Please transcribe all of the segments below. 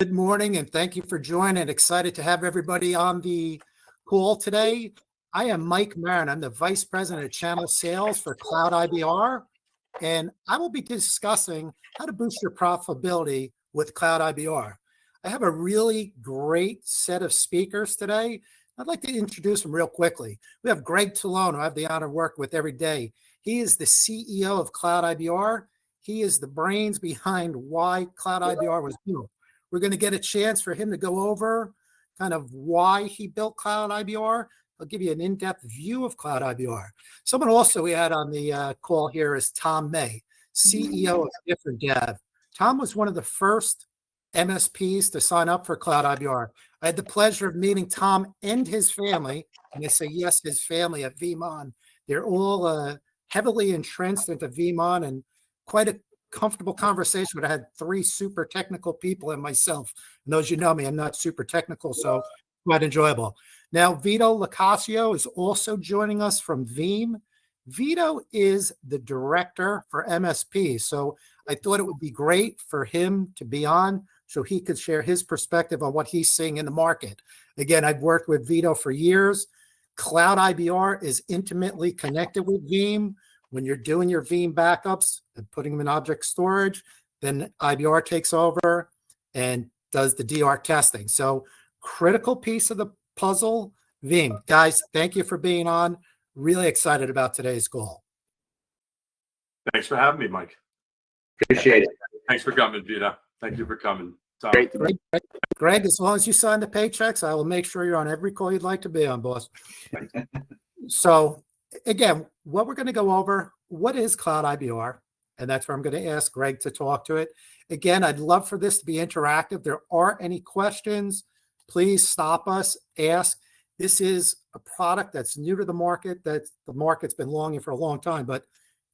Good morning, and thank you for joining. Excited to have everybody on the call today. I am Mike Marron. I'm the Vice President of Channel Sales for Cloud IBR, and I will be discussing how to boost your profitability with Cloud IBR. I have a really great set of speakers today. I'd like to introduce them real quickly. We have Greg Tellone, who I have the honor of working with every day. He is the CEO of Cloud IBR. He is the brains behind why Cloud IBR was built. We're going to get a chance for him to go over kind of why he built Cloud IBR. I'll give you an in-depth view of Cloud IBR. Someone also we had on the call here is Tom May, CEO of Different Dev. Tom was one of the first MSPs to sign up for Cloud IBR. I had the pleasure of meeting Tom and his family, and I say yes, his family at VMon. They're all heavily entrenched into VMon, and quite a comfortable conversation, but I had three super technical people and myself. And those you know me, I'm not super technical, so quite enjoyable. Now, Vito LoCascio is also joining us from Veeam. Vito is the director for MSP, so I thought it would be great for him to be on so he could share his perspective on what he's seeing in the market. Again, I've worked with Vito for years. Cloud IBR is intimately connected with Veeam. When you're doing your Veeam backups and putting them in object storage, then IBR takes over and does the DR testing. So critical piece of the puzzle, Veeam. Guys, thank you for being on. Really excited about today's call. Thanks for having me, Mike. Appreciate it. Thanks for coming, Vito. Thank you for coming. Tom. Great to be. Greg, as long as you sign the paychecks, I will make sure you're on every call you'd like to be on, boss. So again, what we're going to go over, what is Cloud IBR? And that's where I'm going to ask Greg to talk to it. Again, I'd love for this to be interactive. If there are any questions, please stop us, ask. This is a product that's new to the market, that the market's been longing for a long time, but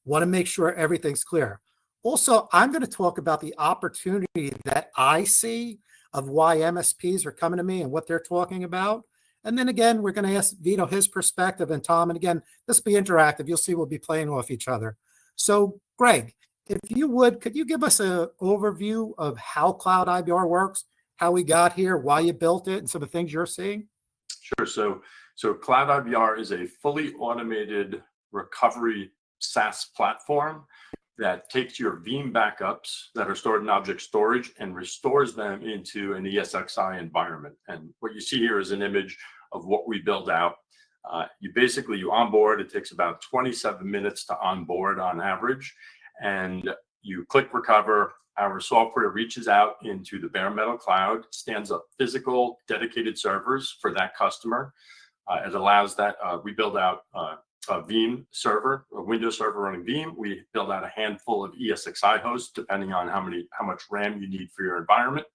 want to make sure everything's clear. Also, I'm going to talk about the opportunity that I see of why MSPs are coming to me and what they're talking about. And then again, we're going to ask Vito his perspective, and Tom. And again, this will be interactive. You'll see we'll be playing off each other. So Greg, if you would, could you give us an overview of how Cloud IBR works, how we got here, why you built it, and some of the things you're seeing? Sure. So Cloud IBR is a fully automated recovery SaaS platform that takes your Veeam backups that are stored in object storage and restores them into an ESXi environment. And what you see here is an image of what we build out. You onboard. It takes about 27 minutes to onboard on average. And you click recover. Our software reaches out into the bare metal cloud, stands up physical dedicated servers for that customer. It allows that we build out a Veeam server, a Windows server running Veeam. We build out a handful of ESXi hosts, depending on how much RAM you need for your environment.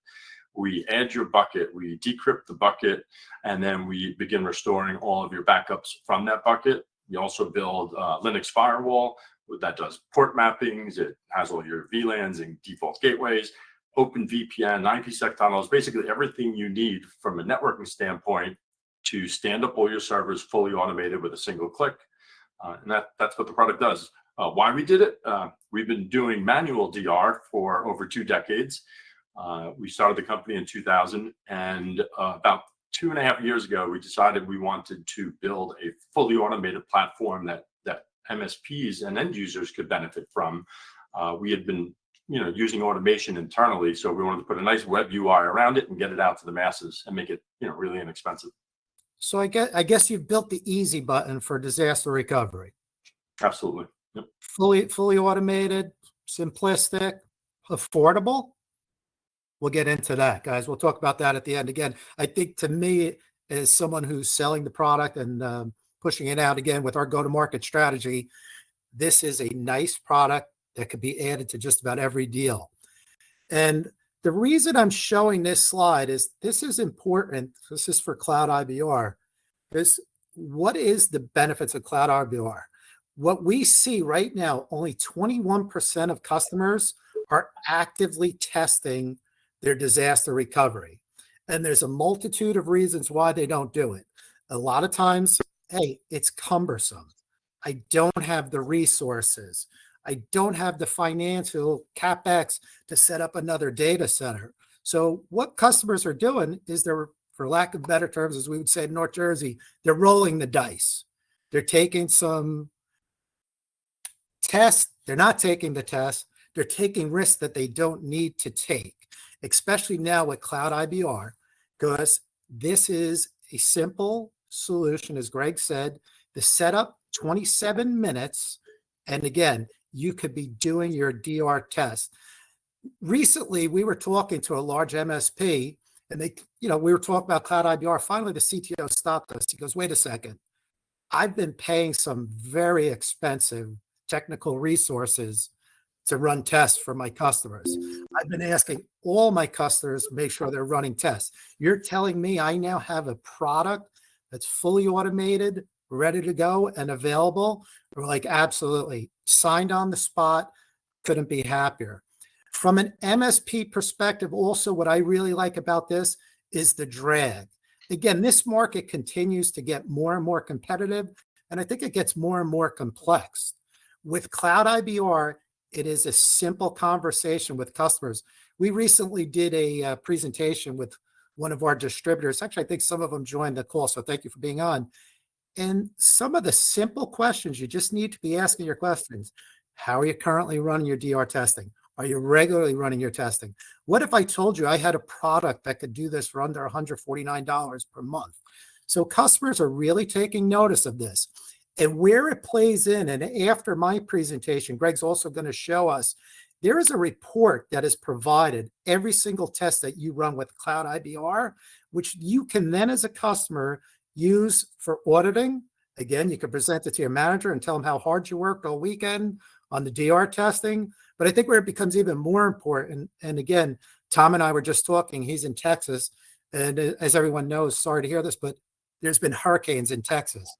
We add your bucket, we decrypt the bucket, and then we begin restoring all of your backups from that bucket. We also build a Linux firewall that does port mappings. It has all your VLANs and default gateways, open VPN, IPsec tunnels, basically everything you need from a networking standpoint to stand up all your servers fully automated with a single click. And that's what the product does. Why we did it? We've been doing manual DR for over 2 decades. We started the company in 2000, and about 2.5 years ago, we decided we wanted to build a fully automated platform that MSPs and end users could benefit from. We had been using automation internally, so we wanted to put a nice web UI around it and get it out to the masses and make it really inexpensive. So I guess you've built the easy button for disaster recovery. Absolutely. Yep. Fully automated, simplistic, affordable. We'll get into that, guys. We'll talk about that at the end. Again, I think to me, as someone who's selling the product and pushing it out again with our go-to-market strategy, this is a nice product that could be added to just about every deal. And the reason I'm showing this slide is this is important. This is for Cloud IBR. What is the benefits of Cloud IBR? What we see right now, only 21% of customers are actively testing their disaster recovery. And there's a multitude of reasons why they don't do it. A lot of times, hey, it's cumbersome. I don't have the resources. I don't have the financial CapEx to set up another data center. So what customers are doing is they're, for lack of better terms, as we would say in North Jersey, they're rolling the dice. They're taking some tests. They're not taking the test. They're taking risks that they don't need to take, especially now with Cloud IBR, because this is a simple solution, as Greg said. The setup, 27 minutes. And again, you could be doing your DR test. Recently, we were talking to a large MSP, and we were talking about Cloud IBR. Finally, the CTO stopped us. He goes, wait a second. I've been paying some very expensive technical resources to run tests for my customers. I've been asking all my customers to make sure they're running tests. You're telling me I now have a product that's fully automated, ready to go, and available? We're like, absolutely. Signed on the spot. Couldn't be happier. From an MSP perspective, also, what I really like about this is the drag. Again, this market continues to get more and more competitive, and I think it gets more and more complex. With Cloud IBR, it is a simple conversation with customers. We recently did a presentation with one of our distributors. Actually, I think some of them joined the call, so thank you for being on. And some of the simple questions you just need to be asking your questions. How are you currently running your DR testing? Are you regularly running your testing? What if I told you I had a product that could do this for under $149 per month? So customers are really taking notice of this. And where it plays in, and after my presentation, Greg's also going to show us, there is a report that is provided every single test that you run with Cloud IBR, which you can then as a customer use for auditing. Again, you can present it to your manager and tell them how hard you worked all weekend on the DR testing. But I think where it becomes even more important, and again, Tom and I were just talking, he's in Texas, and as everyone knows, sorry to hear this, but there's been hurricanes in Texas.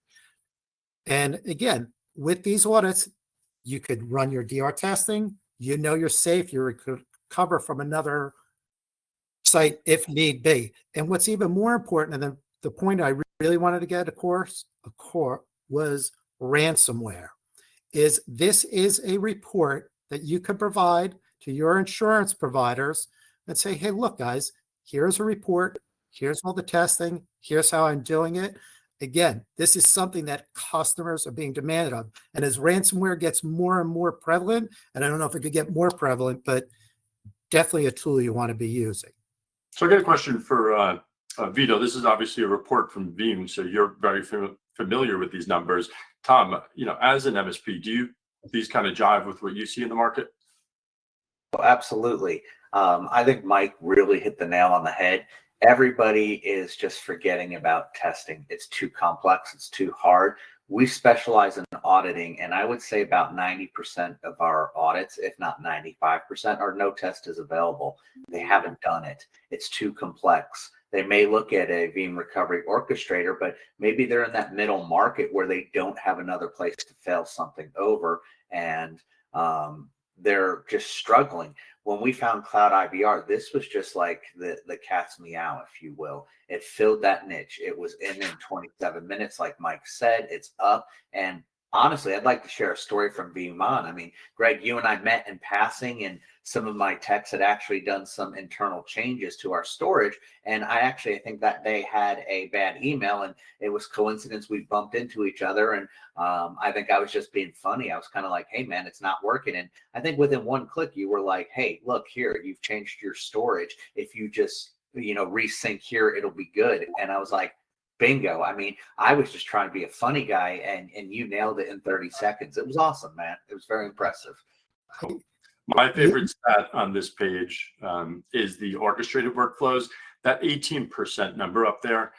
And again, with these audits, you could run your DR testing, you're safe, you recover from another site if need be. And what's even more important, and the point I really wanted to get across was ransomware. This is a report that you could provide to your insurance providers and say, hey, look, guys, here's a report. Here's all the testing. Here's how I'm doing it. Again, this is something that customers are being demanded of. And as ransomware gets more and more prevalent, and I don't know if it could get more prevalent, but definitely a tool you want to be using. So I got a question for Vito. This is obviously a report from Veeam, so you're very familiar with these numbers. Tom, as an MSP, do these kind of jive with what you see in the market? Oh, absolutely. I think Mike really hit the nail on the head. Everybody is just forgetting about testing. It's too complex. It's too hard. We specialize in auditing, and I would say about 90% of our audits, if not 95%, are no test is available. They haven't done it. It's too complex. They may look at a Veeam Recovery Orchestrator, but maybe they're in that middle market where they don't have another place to fail something over, and they're just struggling. When we found Cloud IBR, this was just like the cat's meow, if you will. It filled that niche. It was in 27 minutes, like Mike said. It's up. And honestly, I'd like to share a story from being on. I mean, Greg, you and I met in passing, and some of my techs had actually done some internal changes to our storage. And I think that day had a bad email, and it was coincidence we bumped into each other. And I think I was just being funny. I was kind of like, hey, man, it's not working. And I think within one click, you were like, hey, look here, you've changed your storage. If you just, resync here, it'll be good. And I was like, bingo. I mean, I was just trying to be a funny guy, and you nailed it in 30 seconds. It was awesome, man. It was very impressive. Cool. My favorite stat on this page is the orchestrated workflows. That 18% number up there,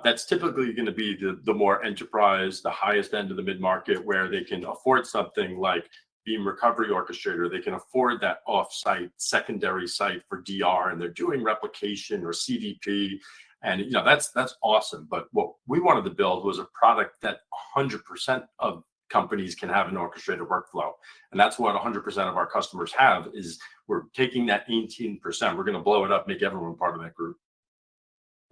that's typically going to be the more enterprise, the highest end of the mid-market, where they can afford something like Veeam Recovery Orchestrator. They can afford that off-site secondary site for DR, and they're doing replication or CDP. And that's awesome. But what we wanted to build was a product that 100% of companies can have an orchestrated workflow. And that's what 100% of our customers have. Is we're taking that 18%, we're going to blow it up, make everyone part of that group.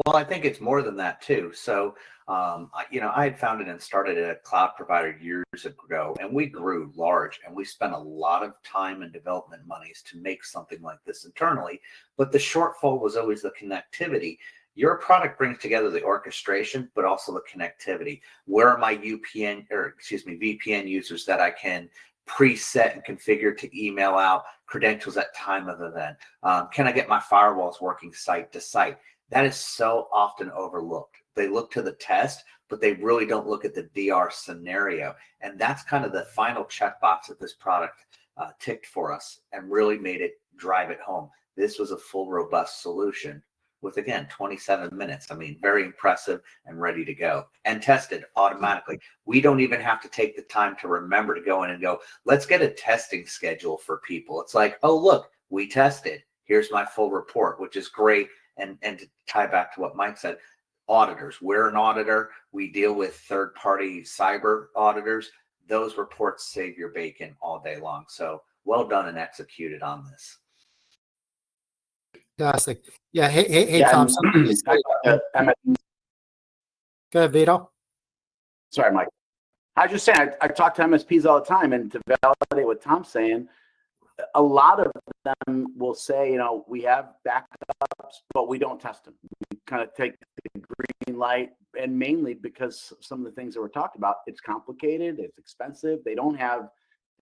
Well, I think it's more than that too. So, I had founded and started a cloud provider years ago, and we grew large, and we spent a lot of time and development monies to make something like this internally. But the shortfall was always the connectivity. Your product brings together the orchestration, but also the connectivity. Where are my VPN users that I can preset and configure to email out credentials at time of event? Can I get my firewalls working site to site? That is so often overlooked. They look to the test, but they really don't look at the DR scenario. And that's kind of the final checkbox that this product ticked for us and really made it drive it home. This was a full, robust solution with, again, 27 minutes. I mean, very impressive and ready to go and tested automatically. We don't even have to take the time to remember to go in and go, let's get a testing schedule for people. It's like, oh, look, we tested. Here's my full report, which is great. And to tie back to what Mike said, auditors, we're an auditor. We deal with third-party cyber auditors. Those reports save your bacon all day long. So well done and executed on this. Fantastic. Yeah. Hey, Yeah, Tom. Go ahead, Vito. Sorry, Mike. I was just saying, I talk to MSPs all the time, and to validate what Tom's saying, a lot of them will say, we have backups, but we don't test them. We kind of take the green light, and mainly because some of the things that were talked about, it's complicated, it's expensive. They don't have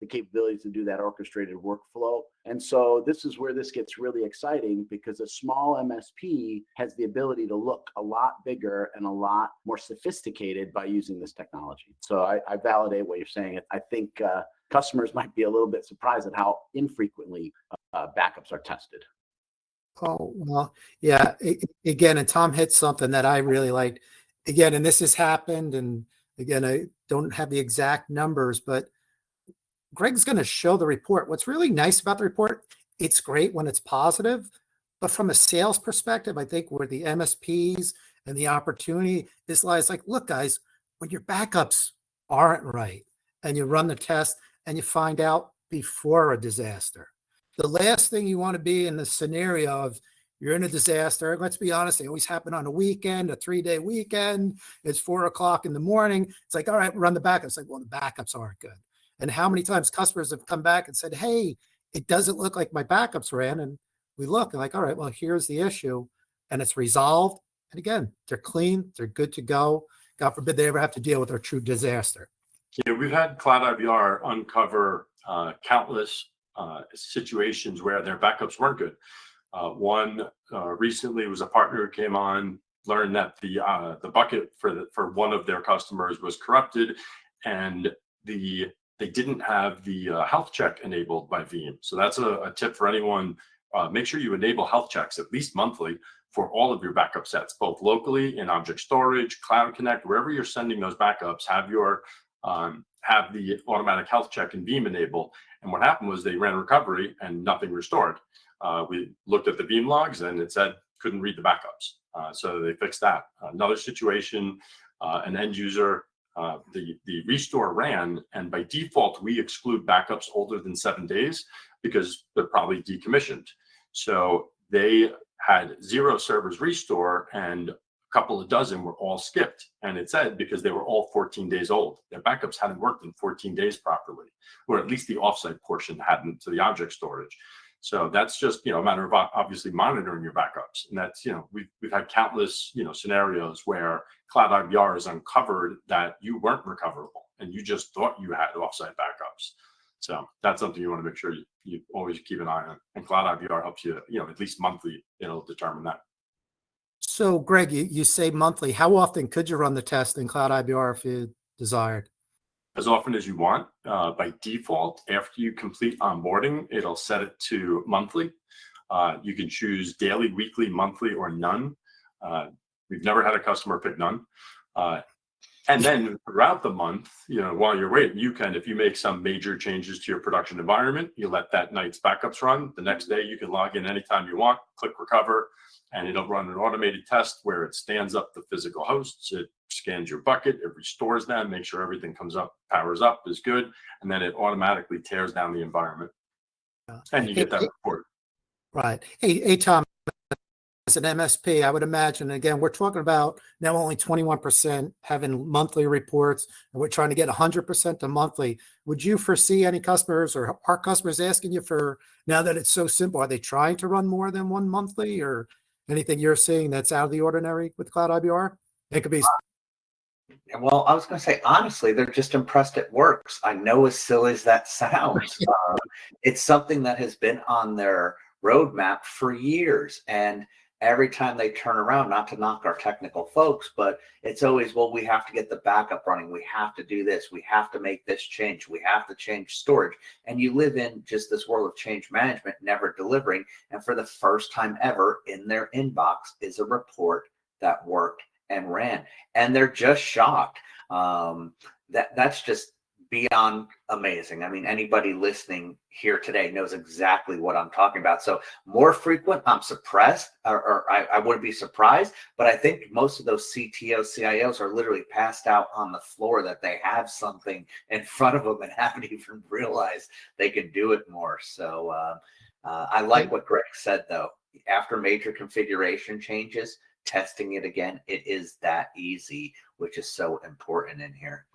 the capabilities to do that orchestrated workflow. And so this is where this gets really exciting, because a small MSP has the ability to look a lot bigger and a lot more sophisticated by using this technology. So I validate what you're saying. I think customers might be a little bit surprised at how infrequently backups are tested. Oh, well, yeah. Again, and Tom hit something that I really liked. Again, and this has happened, and again, I don't have the exact numbers, but Greg's going to show the report. What's really nice about the report, it's great when it's positive, but from a sales perspective, I think where the MSPs and the opportunity is lies like, look, guys, when your backups aren't right and you run the test and you find out before a disaster, the last thing you want to be in the scenario of you're in a disaster. Let's be honest, they always happen on a weekend, a 3-day weekend. It's 4 o'clock in the morning. It's like, all right, run the backups. Like, well, the backups aren't good. And how many times customers have come back and said, hey, it doesn't look like my backups ran. And we look and like, all right, well, here's the issue. And it's resolved. And again, they're clean. They're good to go. God forbid they ever have to deal with a true disaster. Yeah, we've had Cloud IBR uncover countless situations where their backups weren't good. One recently was a partner who came on, learned that the bucket for one of their customers was corrupted, and they didn't have the health check enabled by Veeam. So that's a tip for anyone. Make sure you enable health checks at least monthly for all of your backup sets, both locally in object storage, Cloud Connect, wherever you're sending those backups, have the automatic health check in Veeam enabled. And what happened was they ran recovery and nothing restored. We looked at the Veeam logs and it said couldn't read the backups. So they fixed that. Another situation, an end user, the restore ran, and by default, we exclude backups older than 7 days because they're probably decommissioned. So they had 0 servers restore and a couple of dozen were all skipped. And it said because they were all 14 days old. Their backups hadn't worked in 14 days properly, or at least the offsite portion hadn't to the object storage. So that's just, a matter of obviously monitoring your backups. And that's, we've had countless, scenarios where Cloud IBR has uncovered that you weren't recoverable and you just thought you had offsite backups. So that's something you want to make sure you always keep an eye on. And Cloud IBR helps you, at least monthly, it'll determine that. So Greg, you say monthly. How often could you run the test in Cloud IBR if you desired? As often as you want. By default, after you complete onboarding, it'll set it to monthly. You can choose daily, weekly, monthly, or none. We've never had a customer pick none. And then throughout the month, while you're waiting, you can, if you make some major changes to your production environment, you let that night's backups run. The next day, you can log in anytime you want, click recover, and it'll run an automated test where it stands up the physical hosts. It scans your bucket, it restores them, make sure everything comes up, powers up, is good, and then it automatically tears down the environment. And you get that report. Right. Hey, Tom, as an MSP, I would imagine, again, we're talking about now only 21% having monthly reports, and we're trying to get 100% to monthly. Would you foresee any customers or are customers asking you for, now that it's so simple, are they trying to run more than one monthly, or anything you're seeing that's out of the ordinary with Cloud IBR? It could be. Well, I was going to say, honestly, they're just impressed it works. I know, as silly as that sounds, it's something that has been on their roadmap for years. And every time they turn around, not to knock our technical folks, but it's always, well, we have to get the backup running. We have to do this. We have to make this change. We have to change storage. And you live in just this world of change management, never delivering. And for the first time ever in their inbox is a report that worked and ran, and they're just shocked. That's just beyond amazing. I mean, anybody listening here today knows exactly what I'm talking about. So more frequent, I'm suppressed, or I wouldn't be surprised, but I think most of those CTOs, CIOs are literally passed out on the floor that they have something in front of them and haven't even realized they can do it more. So I like what Greg said, though. After major configuration changes, testing it again, it is that easy, which is so important in here.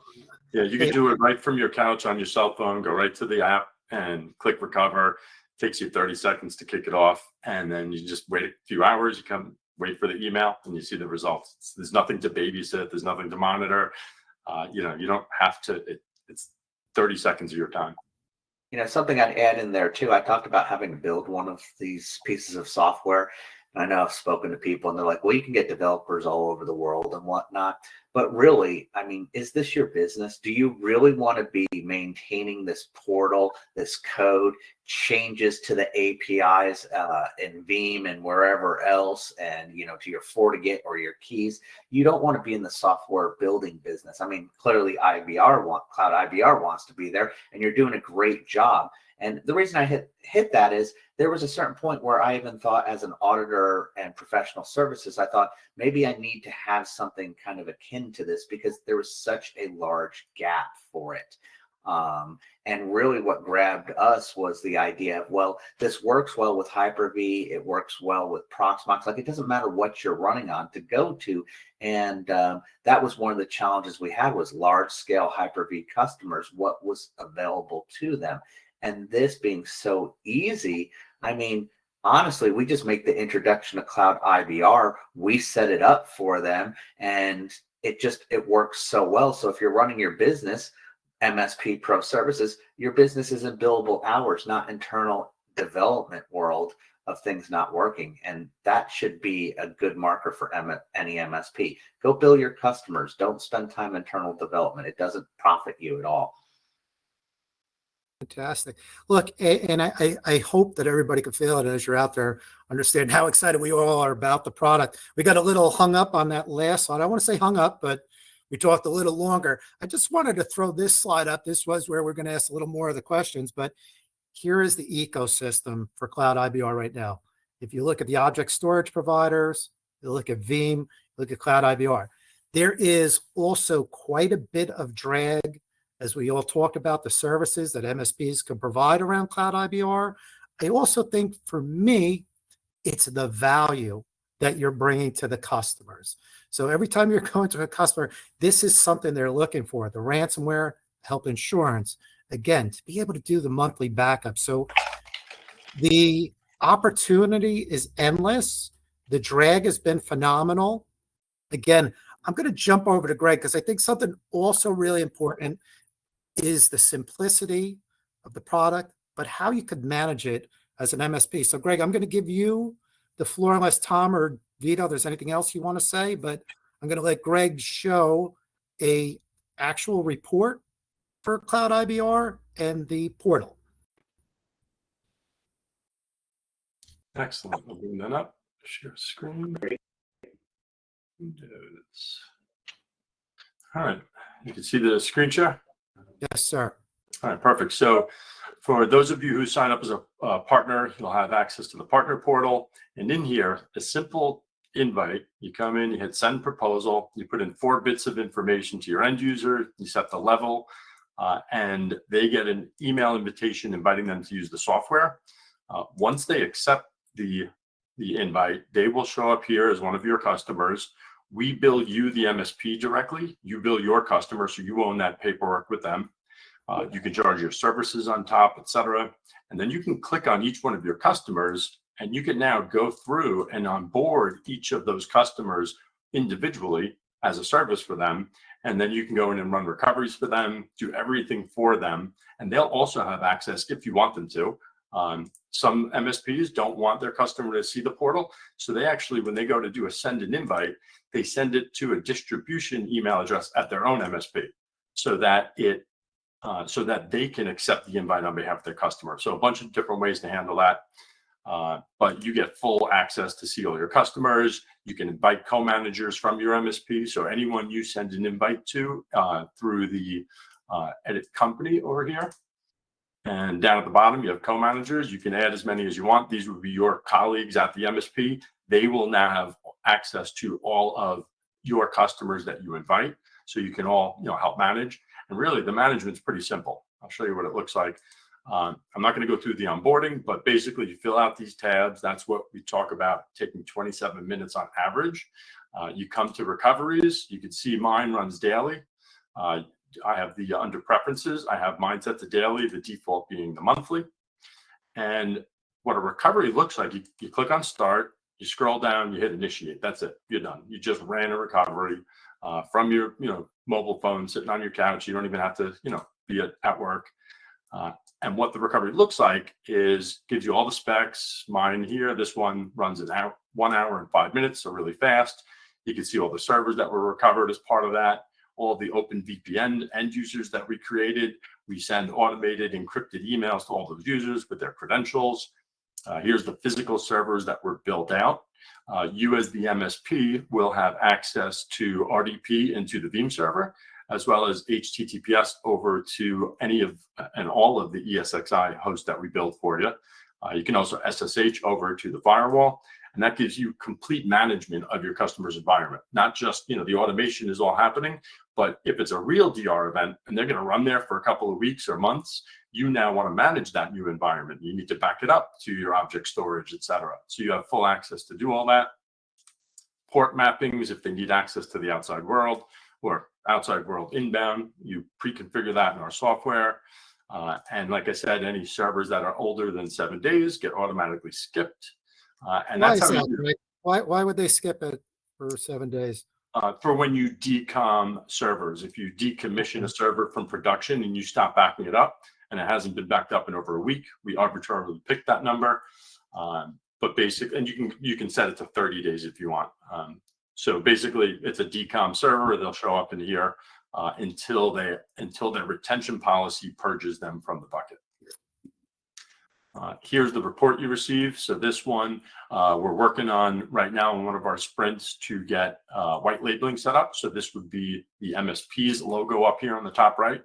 Yeah, you can do it right from your couch on your cell phone, go right to the app and click recover. Takes you 30 seconds to kick it off. And then you just wait a few hours, you come wait for the email and you see the results. There's nothing to babysit. There's nothing to monitor. You don't have to, it's 30 seconds of your time. Something I'd add in there too, I talked about having to build one of these pieces of software. I know I've spoken to people and they're like, well, you can get developers all over the world and whatnot. But really, I mean, is this your business? Do you really want to be maintaining this portal, this code, changes to the APIs in Veeam and wherever else, and, to your FortiGate or your keys? You don't want to be in the software building business. I mean, clearly Cloud IBR wants to be there, and you're doing a great job. And the reason I hit that is there was a certain point where I even thought, as an auditor and professional services, I thought maybe I need to have something kind of akin to this because there was such a large gap for it. And really what grabbed us was the idea of, well, this works well with Hyper-V, it works well with Proxmox. Like, it doesn't matter what you're running on to go to. And that was one of the challenges we had, was large scale Hyper-V customers, what was available to them. And this being so easy, I mean, honestly, we just make the introduction of Cloud IBR, we set it up for them, and it works so well. So if you're running your business, MSP Pro Services, your business is in billable hours, not internal development world of things not working. And that should be a good marker for any MSP. Go bill your customers. Don't spend time internal development. It doesn't profit you at all. Fantastic. Look, and I hope that everybody can feel it as you're out there, understand how excited we all are about the product. We got a little hung up on that last slide. I want to say hung up, but we talked a little longer. I just wanted to throw this slide up. This was where we're going to ask a little more of the questions, but here is the ecosystem for Cloud IBR right now. If you look at the object storage providers, you look at Veeam, you look at Cloud IBR, there is also quite a bit of drag, as we all talked about the services that MSPs can provide around Cloud IBR. I also think, for me, it's the value that you're bringing to the customers. So every time you're going to a customer, this is something they're looking for: the ransomware, health insurance, again, to be able to do the monthly backup. So the opportunity is endless. The drag has been phenomenal. Again, I'm going to jump over to Greg, because I think something also really important is the simplicity of the product, but how you could manage it as an MSP. So Greg, I'm going to give you the floor, unless Tom or Vito, there's anything else you want to say, but I'm going to let Greg show a actual report for Cloud IBR and the portal. Excellent. I'll bring that up. Share screen. Windows. All right. You can see the screen share? Yes, sir. All right, perfect. So for those of you who sign up as a partner, you'll have access to the partner portal. And in here, a simple invite. You come in, you hit send proposal, you put in 4 bits of information to your end user, you set the level, and they get an email invitation inviting them to use the software. Once they accept the the invite, they will show up here as one of your customers. We bill you, the MSP, directly. You bill your customer, so you own that paperwork with them. You can charge your services on top, etc. And then you can click on each one of your customers, and you can now go through and onboard each of those customers individually as a service for them. And then you can go in and run recoveries for them, do everything for them. And they'll also have access if you want them to. Some MSPs don't want their customer to see the portal. So they actually, when they go to do a send an invite, they send it to a distribution email address at their own MSP so that they can accept the invite on behalf of their customer. So a bunch of different ways to handle that. But you get full access to see all your customers. You can invite co-managers from your MSP. So anyone you send an invite to through the edit company over here. And down at the bottom, you have co-managers. You can add as many as you want. These would be your colleagues at the MSP. They will now have access to all of your customers that you invite. So you can all help manage. And really, the management's pretty simple. I'll show you what it looks like. I'm not going to go through the onboarding, but basically you fill out these tabs. That's what we talk about taking 27 minutes on average. You come to recoveries. You can see mine runs daily. I have the under preferences. I have mine set to daily, the default being the monthly. And what a recovery looks like, you click on start, you scroll down, you hit initiate. That's it. You're done. You just ran a recovery from your mobile phone sitting on your couch. You don't even have to be at work. And what the recovery looks like is gives you all the specs. Mine here, this one runs in 1 hour and 5 minutes, so really fast. You can see all the servers that were recovered as part of that, all of the open VPN end users that we created. We send automated encrypted emails to all those users with their credentials. Here's the physical servers that were built out. You as the MSP will have access to RDP into the Veeam server, as well as HTTPS over to any of and all of the ESXi hosts that we build for you. You can also SSH over to the firewall, and that gives you complete management of your customer's environment. Not just, the automation is all happening, but if it's a real DR event and they're going to run there for a couple of weeks or months, you now want to manage that new environment. You need to back it up to your object storage, etc. So you have full access to do all that. Port mappings, if they need access to the outside world or outside world inbound, you pre-configure that in our software. And like I said, any servers that are older than 7 days get automatically skipped. And that's how you do it. Why would they skip it for 7 days? For when you decom servers. If you decommission a server from production and you stop backing it up and it hasn't been backed up in over a week, we arbitrarily pick that number. But basically, and you can set it to 30 days if you want. So basically, it's a decom server. They'll show up in here until their retention policy purges them from the bucket. Here's the report you receive. So this one we're working on right now in one of our sprints to get white labeling set up. So this would be the MSP's logo up here on the top right.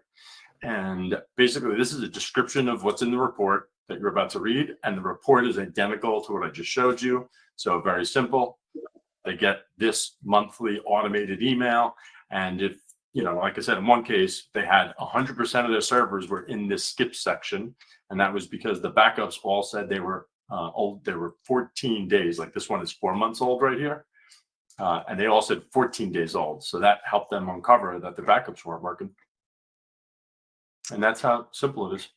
And basically, this is a description of what's in the report that you're about to read. And the report is identical to what I just showed you. So very simple. They get this monthly automated email. And if, like I said, in one case, they had 100% of their servers were in this skip section. And that was because the backups all said they were old. They were 14 days. Like this one is 4 months old right here. And they all said 14 days old. So that helped them uncover that the backups weren't working. And that's how simple it is.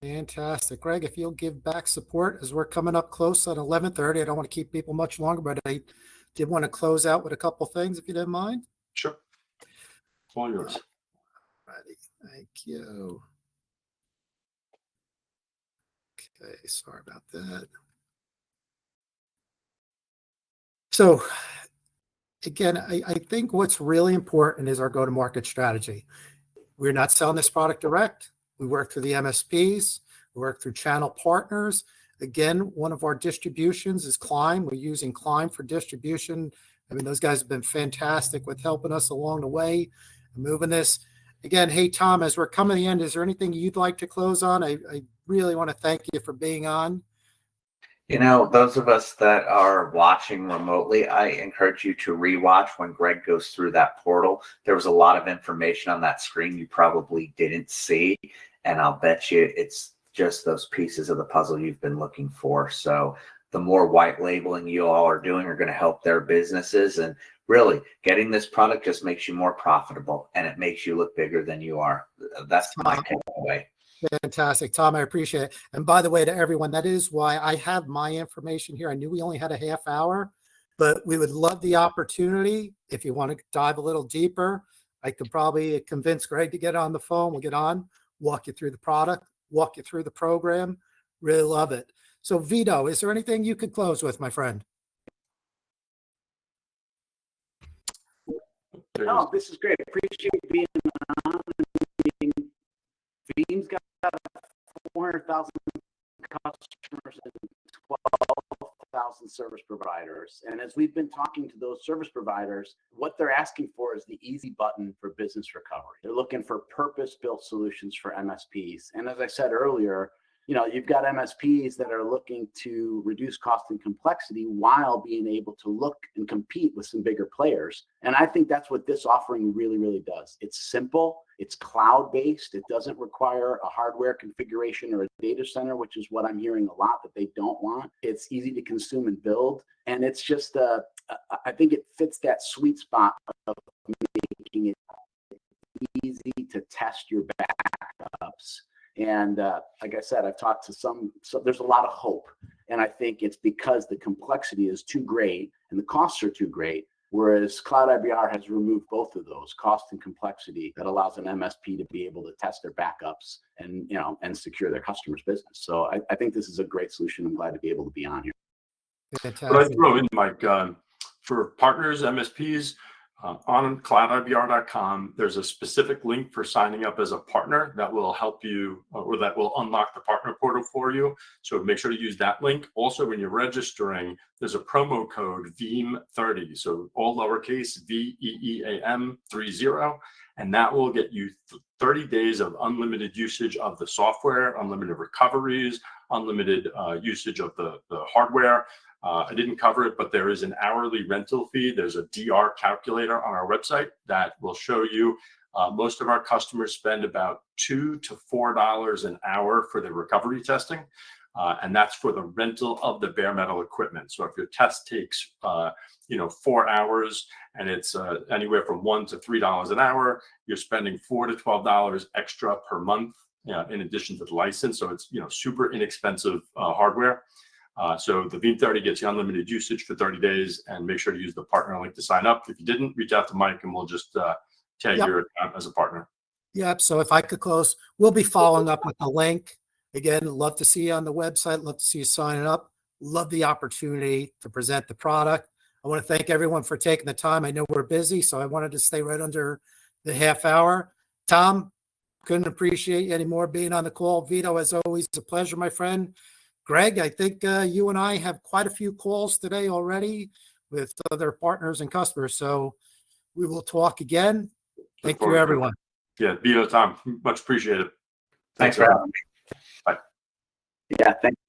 Fantastic. Greg, if you'll give back support as we're coming up close at 11:30. I don't want to keep people much longer, but I did want to close out with a couple things, if you didn't mind. Sure. It's all yours. Alrighty. Thank you. Okay, sorry about that. So again, I think what's really important is our go-to-market strategy. We're not selling this product direct. We work through the MSPs. We work through channel partners. Again, one of our distributions is Climb. We're using Climb for distribution. I mean, those guys have been fantastic with helping us along the way and moving this. Again, hey, Tom, as we're coming to the end, is there anything you'd like to close on? I really want to thank you for being on. Those of us that are watching remotely, I encourage you to rewatch when Greg goes through that portal. There was a lot of information on that screen you probably didn't see, and I'll bet you it's just those pieces of the puzzle you've been looking for. So the more white labeling you all are doing are going to help their businesses. And really, getting this product just makes you more profitable, and it makes you look bigger than you are. That's my takeaway. Fantastic, Tom. I appreciate it. And by the way, to everyone, that is why I have my information here. I knew we only had a half hour, but we would love the opportunity. If you want to dive a little deeper, I could probably convince Greg to get on the phone. We'll get on, walk you through the product, walk you through the program. Really love it. So Vito, is there anything you could close with, my friend? No, this is great. Appreciate being on. Veeam's got 400,000 customers and 12,000 service providers. And as we've been talking to those service providers, what they're asking for is the easy button for business recovery. They're looking for purpose-built solutions for MSPs. And as I said earlier, you've got MSPs that are looking to reduce cost and complexity while being able to look and compete with some bigger players. And I think that's what this offering really, really does. It's simple. It's cloud-based. It doesn't require a hardware configuration or a data center, which is what I'm hearing a lot that they don't want. It's easy to consume and build. And it's just, I think it fits that sweet spot of making it easy to test your backups. And like I said, I've talked to so there's a lot of hope. And I think it's because the complexity is too great and the costs are too great. Whereas Cloud IBR has removed both of those, cost and complexity, that allows an MSP to be able to test their backups and, and secure their customers' business. So I think this is a great solution. I'm glad to be able to be on here. Fantastic. But I throw in, Mike, for partners, MSPs, on cloudibr.com, there's a specific link for signing up as a partner that will help you, or that will unlock the partner portal for you. So make sure to use that link. Also, when you're registering, there's a promo code VEAM30. So all lowercase VEEAM 30. And that will get you 30 days of unlimited usage of the software, unlimited recoveries, unlimited usage of the hardware. I didn't cover it, but there is an hourly rental fee. There's a DR calculator on our website that will show you most of our customers spend about $2 to $4 an hour for their recovery testing. And that's for the rental of the bare metal equipment. So if your test takes 4 hours and it's anywhere from $1 to $3 an hour, you're spending $4 to $12 extra per month in addition to the license. So it's super inexpensive hardware. So the VEAM30 gets you unlimited usage for 30 days, and make sure to use the partner link to sign up. If you didn't, reach out to Mike and we'll just tag your account as a partner. Yep. So if I could close, we'll be following up with the link. Again, love to see you on the website. Love to see you signing up. Love the opportunity to present the product. I want to thank everyone for taking the time. I know we're busy, so I wanted to stay right under the half hour. Tom, couldn't appreciate you anymore being on the call. Vito, as always, a pleasure, my friend. Greg, I think you and I have quite a few calls today already with other partners and customers. So we will talk again. Thank you, everyone. Yeah, Vito, Tom, much appreciated. Thanks for having me. Bye. Yeah, thanks.